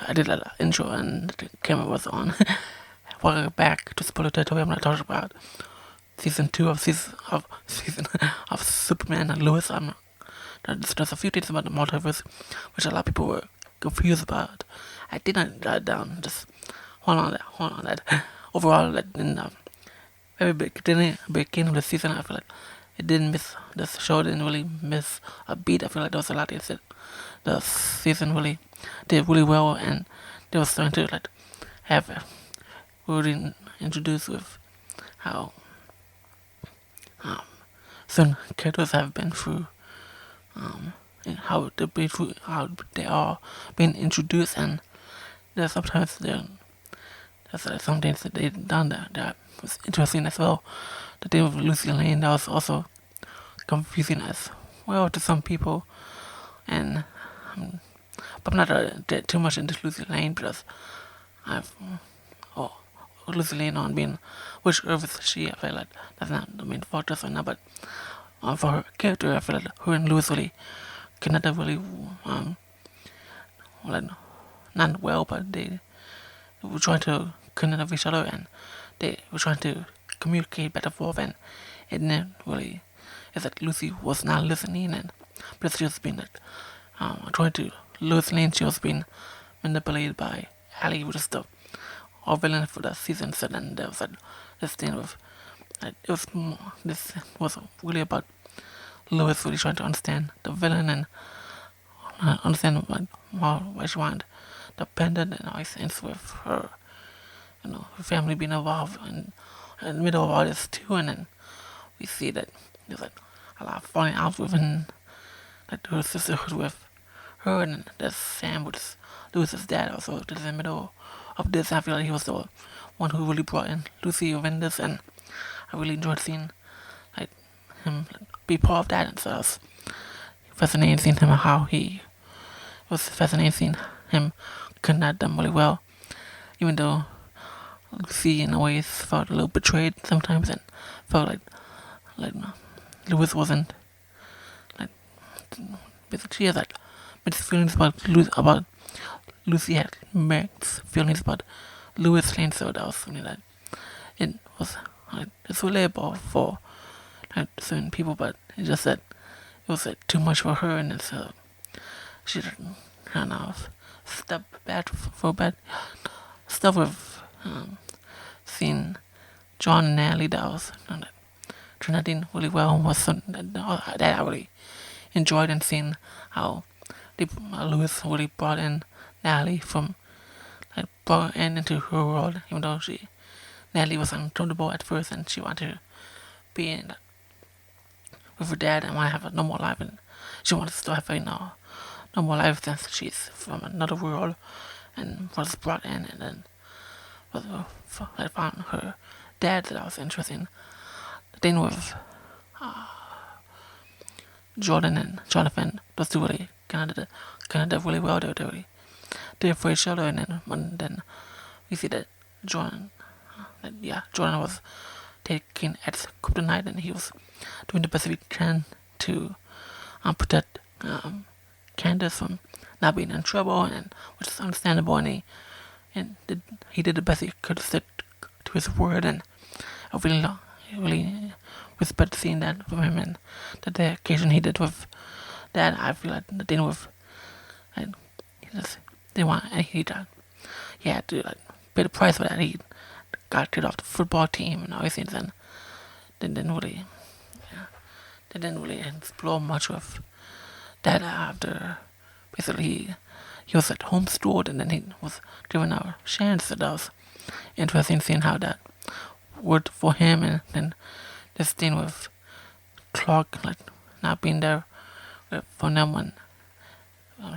I did an intro and the camera was on. Welcome back to Spoiler Territory. I'm not talking about season 2 of season of Superman and Lois. There's a few things about the multiverse which a lot of people were confused about. I did not write it down. Just hold on that. Overall, in the very beginning of the season, I feel like the show didn't really miss a beat. I feel like there was a lot of things that the season really did really well, and they were starting to have really introduced with how certain characters have been through, and how they are being introduced, and there's sometimes there's some things that they've done that was interesting as well. The thing with Lucy Lane, that was also confusing as well to some people, and but I'm not too much into Lucy Lane because I've Lucy Lane on being which Earth is she. I feel like that's not the main focus right now, but for her character, I feel like her and Lois really connected really not well, but they were trying to connect with each other, and they were trying to communicate back and forth, and it didn't really. It's like Lucy was not listening, and but she was being trying to Lois Lane. She was being manipulated by Allie, which is the our villain for the season. So then there was this thing with this was really about Lois really trying to understand the villain and understand why she wanted the pendant and all these things with her, her family being involved in the middle of all this too. And then we see that there's a lot of falling out within her sisterhood with her, and there's Sam, which is Lucy's dad, also in the middle of this. I feel like he was the one who really brought in Lucy within this, and I really enjoyed seeing him be part of that. And so it was fascinating seeing him, how he was fascinating seeing him connect them really well, even though Lucy in a way felt a little betrayed sometimes, and felt like Lois wasn't basically she has mixed feelings about Lucy had mixed feelings about Lois Lane, so that was something that it was it's relatable for certain people, but it's just that it was too much for her, and so she kind of stepped back for bad stuff with seeing John and Natalie. That was trending really well, was something that I really enjoyed, and seeing how Lois really brought in Natalie from brought into her world, even though Natalie was uncomfortable at first, and she wanted to be in with her dad and want to have a normal life, and she wanted to still have a normal life since she's from another world and was brought in, and then I found her dad that was interesting. The thing with Jordan and Jonathan, those two really connected really well. They're for each other, and then we see that Jordan was taking Ex-Kryptonite, and he was doing the best he can to protect Candace from not being in trouble, and which is understandable, and he did the best he could to stick to his word, and I really respect seeing that from him, and the dedication he did with that. I feel like the thing with he had to pay the price for that. He got kicked off the football team and all these things, and they didn't really explore much with that after. Basically, he was homeschooled, and then he was given a chance. So that was interesting seeing how that worked for him, and then this thing with Clark not being there for them when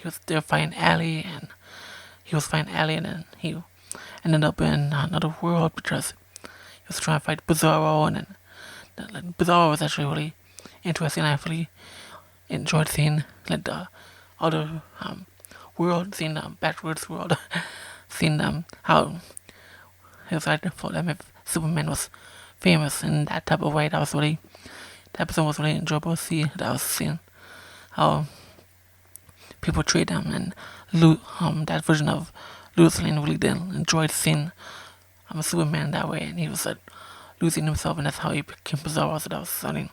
he was there fighting Allie, and then he ended up in another world because he was trying to fight Bizarro, and then Bizarro was actually really interesting. I really enjoyed seeing the other world, seeing the backwards world, seeing how it was for them if Superman was famous in that type of way. That episode was really enjoyable to see. That I was seeing how people treat them, and that version of Lois Lane really didn't enjoy seeing Superman that way, and he was like losing himself, and that's how he became bizarre. So that was something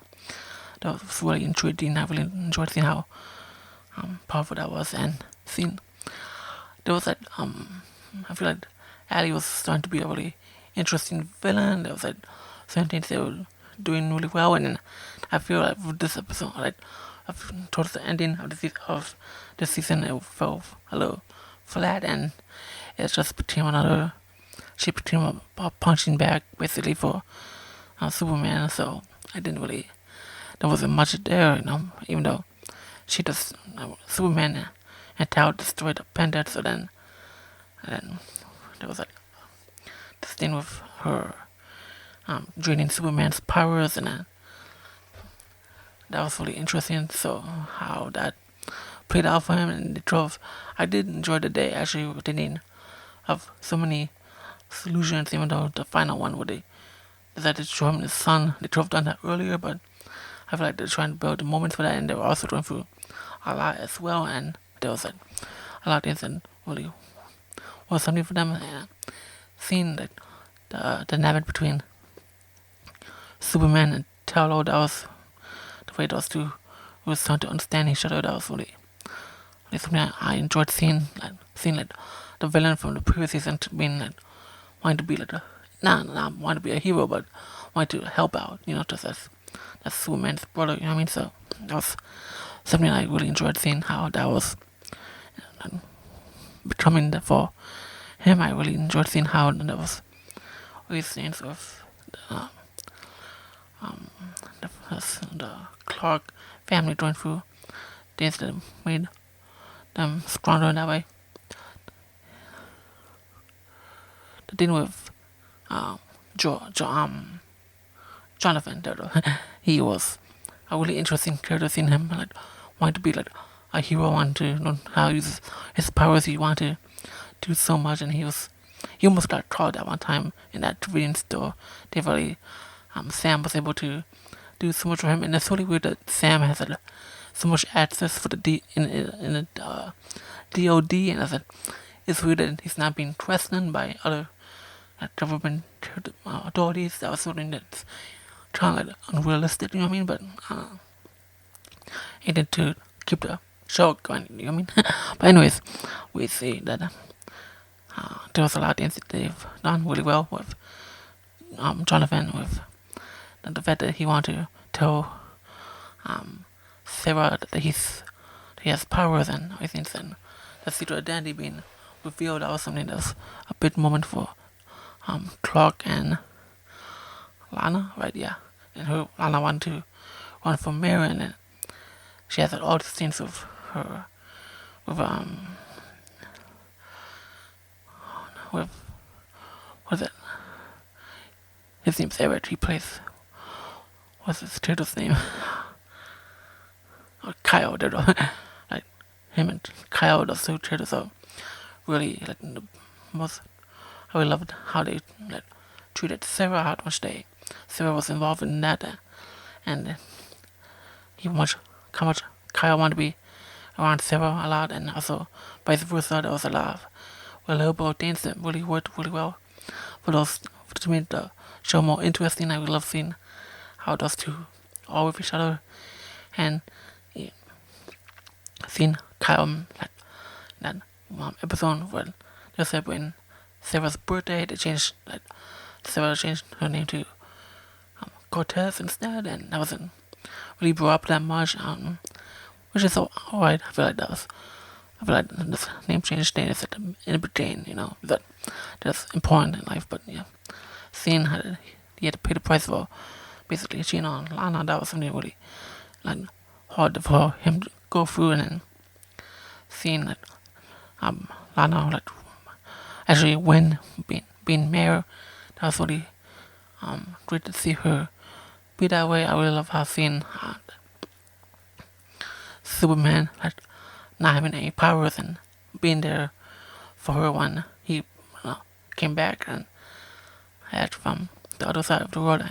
that was really intriguing. I really enjoyed seeing how powerful that was, and seeing there was that I feel like Ali was starting to be a really interesting villain. There was like certain things they were doing really well, and then I feel like with this episode, like towards the ending of the season, it fell a little flat, and it just became another. She became a punching bag basically for Superman. So I didn't really. There wasn't much there, even though she just Superman and Tao destroyed the pendant. So then, and then there was like this thing with her draining Superman's powers, and then that was really interesting. So how that played out for him, and the drove. I did enjoy the day actually with the ending of so many solutions, even though the final one where they decided to show him the sun. They drove done that earlier, but I feel like they're trying to build the moments for that, and they were also going through a lot as well, and there was like a lot of things that really was something for them. And seeing like the dynamic between Superman and Talos, that was the way those two were starting to understand each other. That was really something I enjoyed seeing like the villain from the previous season being like wanting to be like not wanting to be a hero, but wanting to help out, just as Superman's brother, you know what I mean? So that was something I really enjoyed seeing how that was becoming for him. I really enjoyed seeing how that was these things with the Clark family going through things that made them stronger in that way. The thing with Jonathan, he was a really interesting character. Seeing him like wanting to be like a hero, wanting to know how to use his powers. He wanted to do so much, and he almost got caught at one time in that convenience store. They really Sam was able to do so much for him, and it's really weird that Sam has so much access for the in the DOD, and it's weird that he's not being questioned by other government authorities. That was something that's kind of like unrealistic, you know what I mean? But he did to keep the show going, you know what I mean? But anyways, we see that there was a lot of things that they've done really well with Jonathan, with the fact that he wanted to tell Sarah that he has powers and everything, and the secret identity being revealed. That was something that was a big moment for Clark and Lana, right? Yeah, and Lana wanted to run for mayor, and then she has all these things with her, with what's it? His name's Eric. He plays. What's his turtle's name? Kyle. Like him and Kyle, those two turtles are really like the most. I really loved how they treated Sarah, how much Sarah was involved in that, and how much Kyle wanted to be around Sarah a lot, and also vice versa. There was a lot of relatable things that really worked really well for those to make the show more interesting. I would love seeing how those two are with each other, and seeing Kyle that episode where they said when Sarah's birthday, Sarah changed her name to Cortez instead, and that wasn't really brought up that much, which is alright. I feel like this name change thing is in between, that's important in life. But yeah, seeing how he had to pay the price for basically cheating on Lana, that was something really hard for him to go through, and then seeing that Lana actually win being mayor, that was really great to see her be that way. I really love how seeing Superman not having any powers and being there for her when he came back and had from the other side of the world,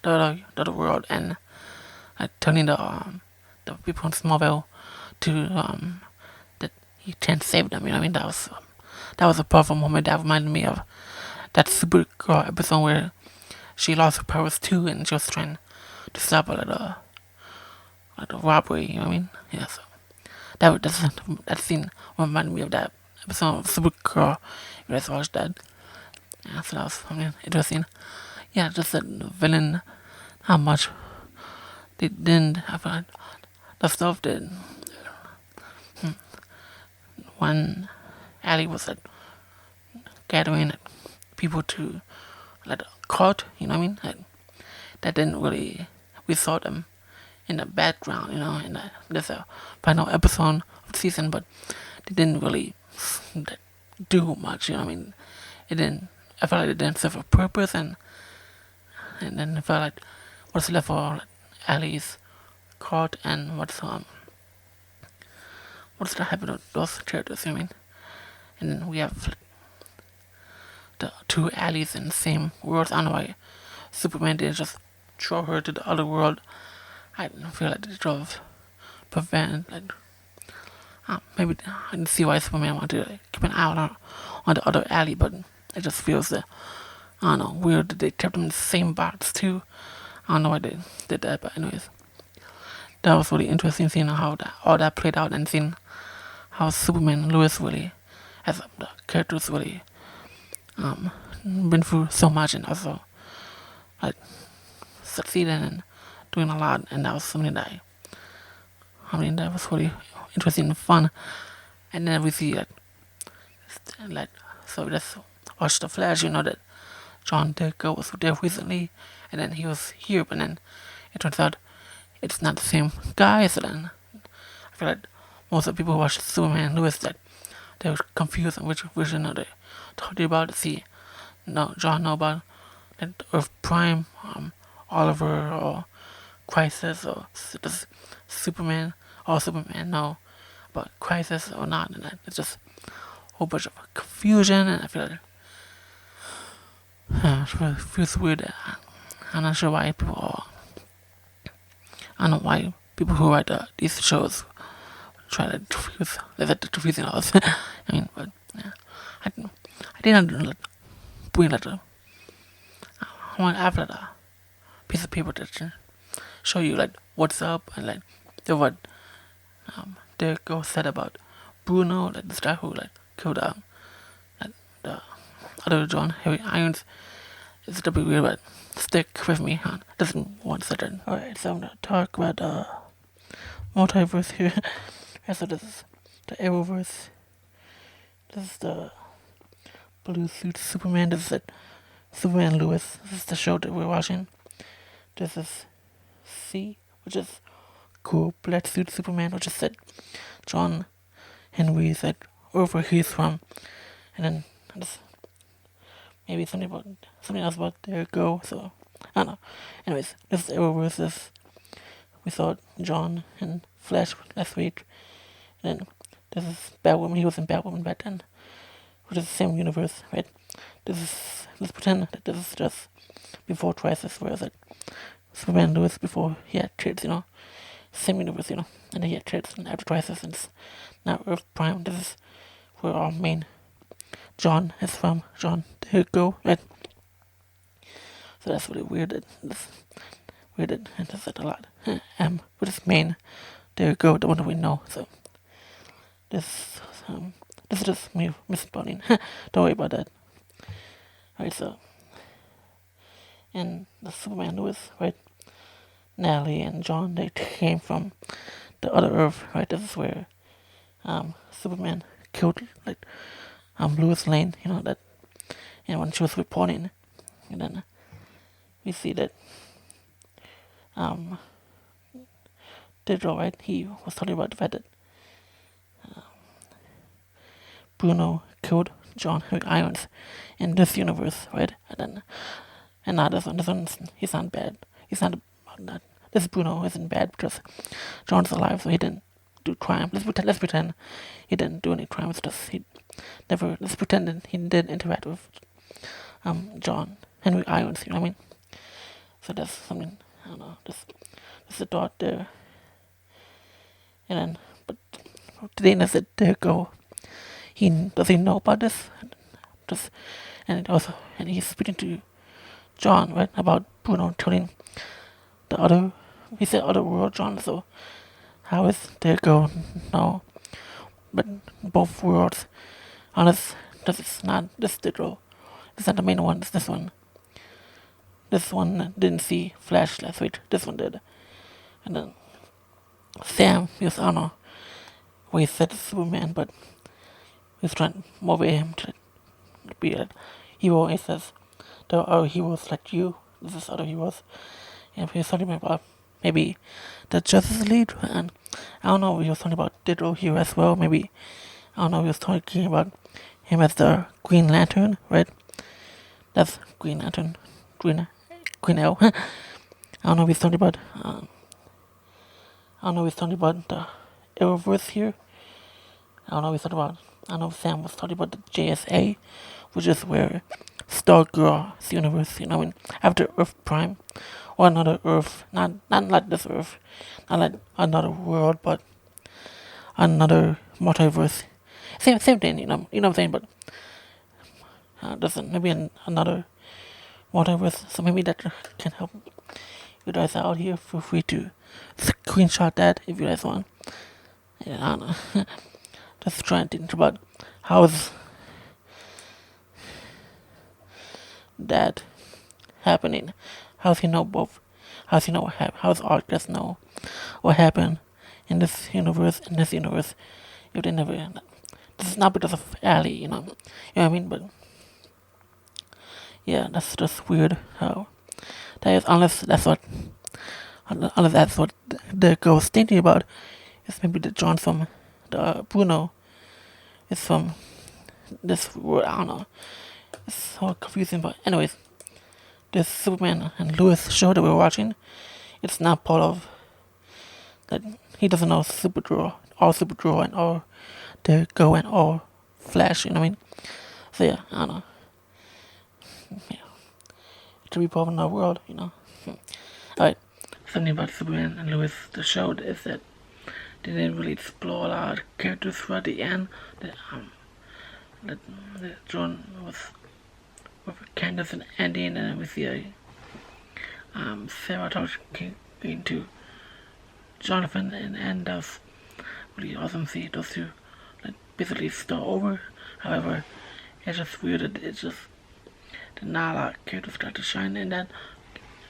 the other world, and telling the people in Smallville to that he can't save them. You know what I mean? That was a powerful moment that reminded me of that Supergirl episode where she lost her powers too, and she was trying to stop a robbery. You know what I mean? Yeah. So that scene reminded me of that episode of Supergirl. You guys watched that? Yeah, so that was interesting. Yeah, just that the villain, how much they didn't have the stuff that when Ali was gathering people to court, you know what I mean? That didn't really, we saw them in the background, you know, in this final episode of the season, but they didn't really do much, you know what I mean? It didn't, I felt like it didn't serve a purpose, and then I felt like what's left for Ali's court and what's that happen to those characters, you know what I mean? And then we have the two Ali's in the same world. I don't know why Superman didn't just throw her to the other world. I didn't feel like they drove prevent maybe I didn't see why Superman wanted to keep an eye on the other alley, but it just feels I don't know, weird that they kept them in the same box too. I don't know why they did that, but anyways, that was really interesting seeing how all that played out, and seeing how Superman and Lois really, as the characters really, been through so much, and also succeeded in doing a lot, and that was something that that was really interesting and fun. And then we see so let's watch the Flash. You know that John Deco was there recently, and then he was here, but then it turns out it's not the same guy. So then I feel like most of the people who watch Superman and Lois that they were confused on which version they talking about. See, no, John know about Earth Prime, Oliver, or Crisis, or does Superman know about Crisis or not, and it's just a whole bunch of confusion, and I feel like it feels weird. I'm not sure why I don't know why people who write these shows try to confusing us. I mean, but yeah, I didn't bring I want to have a piece of paper to show you what's up, and what Derek said about Bruno, the guy who killed the other John Harry Irons. It's a bit weird, but stick with me, huh? Doesn't want such an. Alright, so I'm gonna talk about multiverse here. So this is the Arrowverse. This is the blue suit Superman. This is Superman Lois. This is the show that we're watching. This is C, which is cool black suit Superman, which is John Henry over he's from, and then this maybe something else about their go. So I don't know. Anyways, this is Arrowverse. We saw John and Flash last week, and then this is Batwoman. He was in Batwoman back then, which is the same universe, right? Let's pretend that this is just before Crisis, where Superman Lewis before he had kids, same universe, and then he had kids, and after Crisis, and it's now Earth Prime. This is where our main John is from. John, there you go, right? So that's really weird. And this a lot. With his main, there you go, the one that we know. So this is just me misspelling. Don't worry about that. Right, so and the Superman Lewis, right? Natalie and John, they came from the other Earth, right? This is where Superman killed Lois Lane, that, and when she was reporting, and then we see that Digital, right? He was talking about the fact that Bruno killed John Irons in this universe, right? And now this one, he's not bad. He's not that. This Bruno isn't bad because John's alive, so he didn't do crime. Let's pretend he didn't do any crime. It's just let's pretend that he did interact with John Henry Irons. You know what I mean? So that's something. I don't know. Just a thought there. And then, but today as a day ago, does he know about this? Just and he's speaking to John, right, about Bruno telling the other, he said other world John. So how is Diego now? But both worlds, unless this is not this Diego, this is not the main one. It's this one. This one didn't see Flash last week. This one did. And then Sam, he was, I don't know, where he said Superman, but he's trying to motivate him to be a hero. He says there are heroes like you. This is other heroes. And he was talking about maybe the Justice League, and I don't know, he was talking about Digital here as well. Maybe, I don't know, he was talking about him as the Green Lantern, right? That's Green Lantern, Green L. I don't know if he's talking about, I don't know if he's talking about the Arrowverse here. I don't know if he's talking about, I know Sam was talking about the JSA, which is where Stargirl's universe, you know, I mean, after Earth Prime, or another Earth, not like this Earth, not like another world, but another multiverse. Same thing, you know what I'm saying, but doesn't maybe another multiverse. So maybe that can help you guys out here. Feel free to screenshot that if you guys want. Yeah, I don't know. Just trying to think about how's that happening. How's he know both? How's he know what happened? How's Arcus know what happened in this universe? If they never, this is not because of Allie, you know what I mean? But yeah, that's just weird. How that is, unless that's what the girl was thinking about. It's maybe the John from the Bruno is from this world. I don't know. It's so confusing, but anyways, this Superman and Lois show that we're watching, it's not part of that. He doesn't know Supergirl and all the Go and all Flash, you know what I mean? So yeah, I don't know. Yeah, to be part of our world, you know. Alright, something about Superman and Lois, the show, is that they didn't really explore a lot of characters throughout the end. That John was with Candace and Andy, and then we see Sarah talking to Jonathan, and that was really awesome to see those two like basically start over. However, it's just weird that it's just not a lot of characters got to shine in that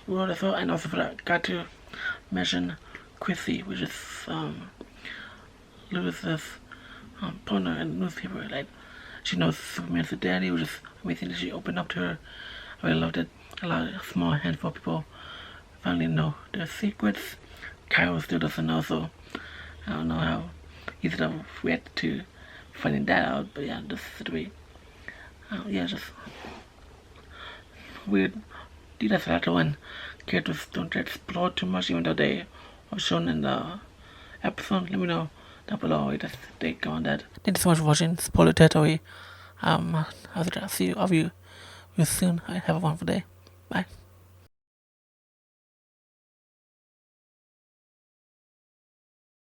world as well. And also got to mention Chrissy, which is Lewis's partner in the newspaper. Like, she knows Superman's daddy, which is amazing that she opened up to her. I really loved it. A small handful of people finally know their secrets. Kyle still doesn't know, so I don't know how easy that will react to finding that out. But yeah, this is the way. Yeah, just weird. That's a when characters don't get explored too much, even though they are shown in the episode. Let me know down below what you take on that. Thank you so much for watching. Spoiler territory. I'll see you soon. Have a wonderful day. Bye.